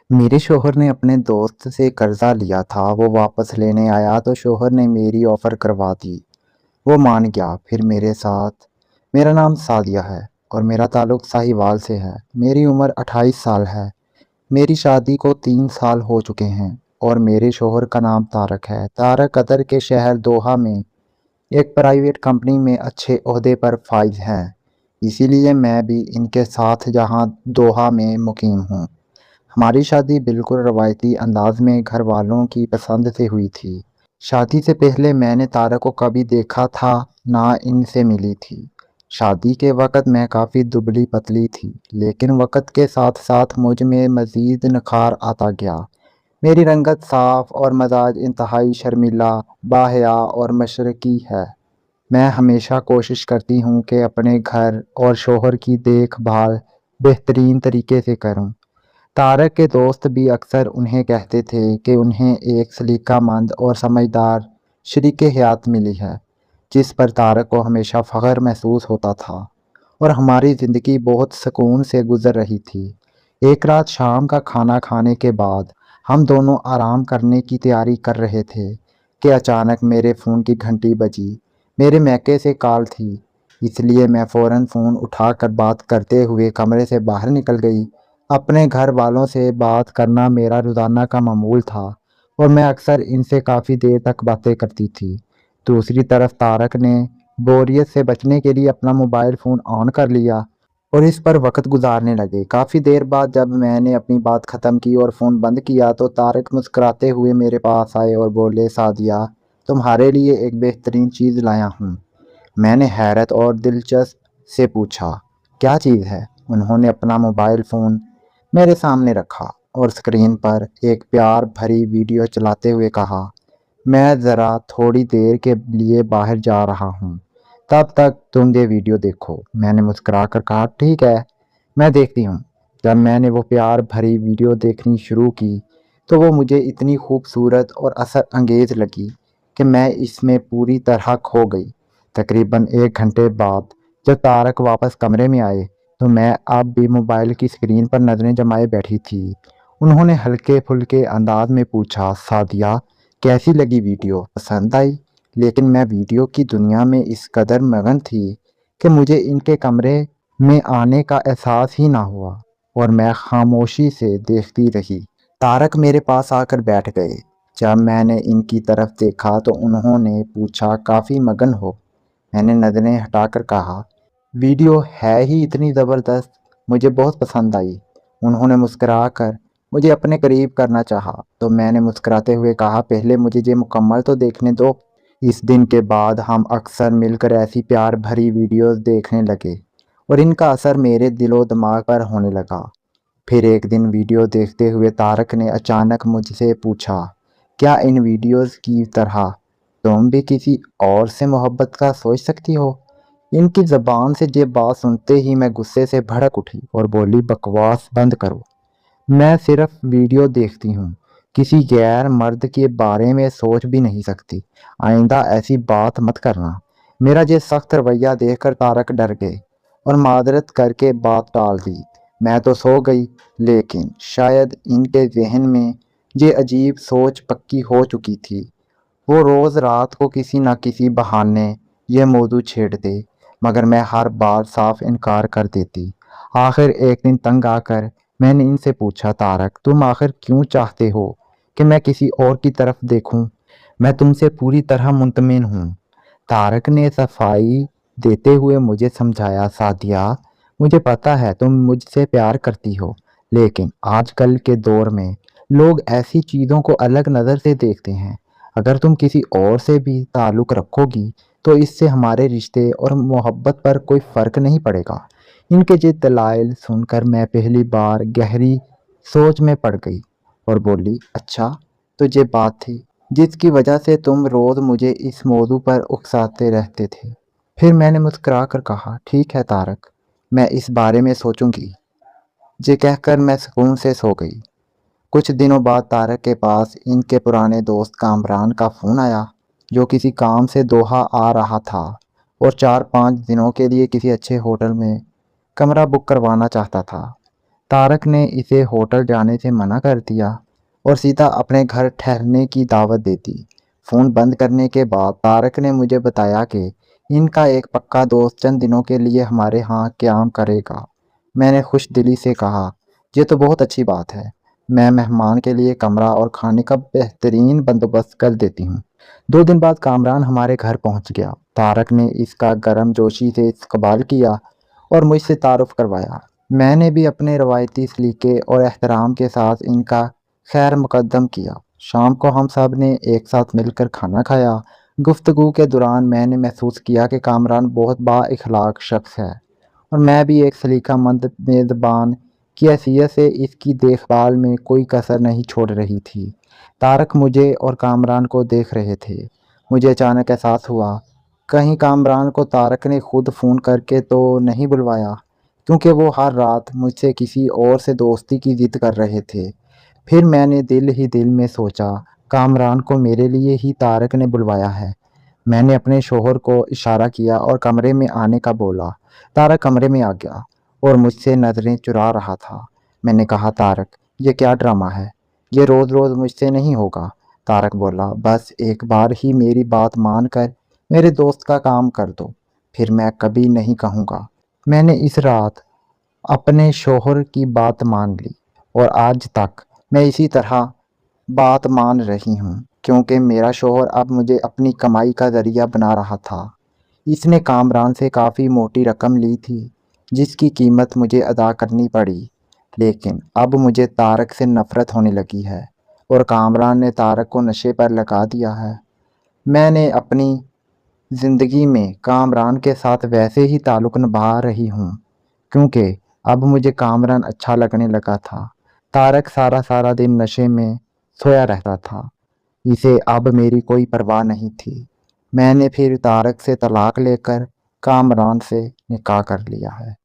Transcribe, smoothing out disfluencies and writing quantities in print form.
मेरे शौहर ने अपने दोस्त से कर्जा लिया था। वो वापस लेने आया तो शौहर ने मेरी ऑफर करवा दी। वो मान गया। फिर मेरे साथ। मेरा नाम सादिया है और मेरा ताल्लुक साहिवाल से है। मेरी उम्र 28 साल है। मेरी शादी को 3 साल हो चुके हैं और मेरे शौहर का नाम तारक है। तारक कतर के शहर दोहा में एक प्राइवेट कंपनी में अच्छे ओहदे पर फाइज हैं। इसीलिए मैं भी इनके साथ जहां दोहा में मुकीम हूँ। हमारी शादी बिल्कुल रवायती अंदाज में घर वालों की पसंद से हुई थी। शादी से पहले मैंने तारक को कभी देखा था ना इनसे मिली थी। शादी के वक्त मैं काफ़ी दुबली पतली थी, लेकिन वक्त के साथ साथ मुझ में मज़ीद निखार आता गया। मेरी रंगत साफ और मजाज इंतहाई शर्मीला, बाहया और मशरकी है। मैं हमेशा कोशिश करती हूँ कि अपने घर और शोहर की देखभाल बेहतरीन तरीके से करूँ। तारक के दोस्त भी अक्सर उन्हें कहते थे कि उन्हें एक सलीकामंद और समझदार शरीके हयात मिली है, जिस पर तारक को हमेशा फ़ख्र महसूस होता था और हमारी ज़िंदगी बहुत सुकून से गुजर रही थी। एक रात शाम का खाना खाने के बाद हम दोनों आराम करने की तैयारी कर रहे थे कि अचानक मेरे फ़ोन की घंटी बजी। मेरे मैके से कॉल थी, इसलिए मैं फ़ौरन फ़ोन उठाकर बात करते हुए कमरे से बाहर निकल गई। अपने घर वालों से बात करना मेरा रोज़ाना का मामूल था और मैं अक्सर इनसे काफ़ी देर तक बातें करती थी। दूसरी तरफ तारक ने बोरियत से बचने के लिए अपना मोबाइल फ़ोन ऑन कर लिया और इस पर वक्त गुजारने लगे। काफ़ी देर बाद जब मैंने अपनी बात ख़त्म की और फ़ोन बंद किया तो तारक मुस्कुराते हुए मेरे पास आए और बोले, सादिया, तुम्हारे लिए एक बेहतरीन चीज़ लाया हूँ। मैंने हैरत और दिलचस्प से पूछा, क्या चीज़ है? उन्होंने अपना मोबाइल फ़ोन मेरे सामने रखा और स्क्रीन पर एक प्यार भरी वीडियो चलाते हुए कहा, मैं ज़रा थोड़ी देर के लिए बाहर जा रहा हूँ, तब तक तुम ये वीडियो देखो। मैंने मुस्कुराकर कहा, ठीक है, मैं देखती हूँ। जब मैंने वो प्यार भरी वीडियो देखनी शुरू की तो वो मुझे इतनी खूबसूरत और असर अंगेज लगी कि मैं इसमें पूरी तरह खो गई। तकरीबन 1 घंटे बाद जब तारक वापस कमरे में आए तो मैं अब भी मोबाइल की स्क्रीन पर नज़रें जमाए बैठी थी। उन्होंने हल्के फुल्के अंदाज में पूछा, सादिया, कैसी लगी वीडियो? पसंद आई? लेकिन मैं वीडियो की दुनिया में इस कदर मगन थी कि मुझे इनके कमरे में आने का एहसास ही ना हुआ और मैं खामोशी से देखती रही। तारक मेरे पास आकर बैठ गए। जब मैंने इनकी तरफ देखा तो उन्होंने पूछा, काफ़ी मगन हो? मैंने नज़रें हटाकर कहा, वीडियो है ही इतनी ज़बरदस्त, मुझे बहुत पसंद आई। उन्होंने मुस्कुराकर मुझे अपने करीब करना चाहा तो मैंने मुस्कुराते हुए कहा, पहले मुझे ये मुकम्मल तो देखने दो। इस दिन के बाद हम अक्सर मिलकर ऐसी प्यार भरी वीडियोस देखने लगे और इनका असर मेरे दिलो दिमाग पर होने लगा। फिर एक दिन वीडियो देखते हुए तारक ने अचानक मुझसे पूछा, क्या इन वीडियोस की तरह तुम भी किसी और से मोहब्बत का सोच सकती हो? इनकी ज़बान से ये बात सुनते ही मैं गुस्से से भड़क उठी और बोली, बकवास बंद करो। मैं सिर्फ वीडियो देखती हूँ, किसी गैर मर्द के बारे में सोच भी नहीं सकती। आइंदा ऐसी बात मत करना। मेरा ये सख्त रवैया देखकर तारक डर गए और मादरत करके बात टाल दी। मैं तो सो गई, लेकिन शायद इनके जहन में ये अजीब सोच पक्की हो चुकी थी। वो रोज़ रात को किसी न किसी बहाने यह मौजू छेड़ते, मगर मैं हर बार साफ इनकार कर देती। आखिर एक दिन तंग आकर मैंने इनसे पूछा, तारक, तुम आखिर क्यों चाहते हो कि मैं किसी और की तरफ देखूं? मैं तुमसे पूरी तरह मुतमिन हूँ। तारक ने सफाई देते हुए मुझे समझाया, सादिया, मुझे पता है तुम मुझसे प्यार करती हो, लेकिन आजकल के दौर में लोग ऐसी चीज़ों को अलग नज़र से देखते हैं। अगर तुम किसी और से भी ताल्लुक़ रखोगी तो इससे हमारे रिश्ते और मोहब्बत पर कोई फ़र्क नहीं पड़ेगा। इनके ये दलाइल सुनकर मैं पहली बार गहरी सोच में पड़ गई और बोली, अच्छा, तो ये बात थी जिसकी वजह से तुम रोज़ मुझे इस मौजू पर उकसाते रहते थे। फिर मैंने मुस्कुरा कर कहा, ठीक है तारक, मैं इस बारे में सोचूंगी। ये कहकर मैं सुकून से सो गई। कुछ दिनों बाद तारक के पास इनके पुराने दोस्त कामरान का फ़ोन आया, जो किसी काम से दोहा आ रहा था और 4-5 दिनों के लिए किसी अच्छे होटल में कमरा बुक करवाना चाहता था। तारक ने इसे होटल जाने से मना कर दिया और सीधा अपने घर ठहरने की दावत दे दी। फ़ोन बंद करने के बाद तारक ने मुझे बताया कि इनका एक पक्का दोस्त चंद दिनों के लिए हमारे यहाँ क़याम करेगा। मैंने खुश दिली से कहा, ये तो बहुत अच्छी बात है। मैं मेहमान के लिए कमरा और खाने का बेहतरीन बंदोबस्त कर देती हूँ। 2 दिन बाद कामरान हमारे घर पहुँच गया। तारक ने इसका गर्मजोशी से इस्तकबाल किया और मुझसे तारुफ करवाया। मैंने भी अपने रवायती सलीके और एहतराम के साथ इनका खैर मुकद्दम किया। शाम को हम सब ने एक साथ मिलकर खाना खाया। गुफ्तगू के दौरान मैंने महसूस किया कि कामरान बहुत बाइखलाक शख्स है और मैं भी एक सलीकामंद मेज़बान की हैसियत से इसकी देखभाल में कोई कसर नहीं छोड़ रही थी। तारक मुझे और कामरान को देख रहे थे। मुझे अचानक एहसास हुआ, कहीं कामरान को तारक ने खुद फ़ोन करके तो नहीं बुलवाया, क्योंकि वो हर रात मुझसे किसी और से दोस्ती की ज़िद कर रहे थे। फिर मैंने दिल ही दिल में सोचा, कामरान को मेरे लिए ही तारक ने बुलवाया है। मैंने अपने शोहर को इशारा किया और कमरे में आने का बोला। तारक कमरे में आ गया और मुझसे नज़रें चुरा रहा था। मैंने कहा, तारक, ये क्या ड्रामा है? ये रोज़ रोज़ मुझसे नहीं होगा। तारक बोला, बस एक बार ही मेरी बात मान कर मेरे दोस्त का काम कर दो, फिर मैं कभी नहीं कहूँगा। मैंने इस रात अपने शोहर की बात मान ली और आज तक मैं इसी तरह बात मान रही हूँ, क्योंकि मेरा शोहर अब मुझे अपनी कमाई का ज़रिया बना रहा था। इसने कामरान से काफ़ी मोटी रकम ली थी, जिसकी कीमत मुझे अदा करनी पड़ी। लेकिन अब मुझे तारक से नफ़रत होने लगी है और कामरान ने तारक को नशे पर लगा दिया है। मैंने अपनी ज़िंदगी में कामरान के साथ वैसे ही ताल्लुक़ निभा रही हूँ, क्योंकि अब मुझे कामरान अच्छा लगने लगा था। तारक सारा सारा दिन नशे में सोया रहता था। इसे अब मेरी कोई परवाह नहीं थी। मैंने फिर तारक से तलाक लेकर कामरान से निकाह कर लिया है।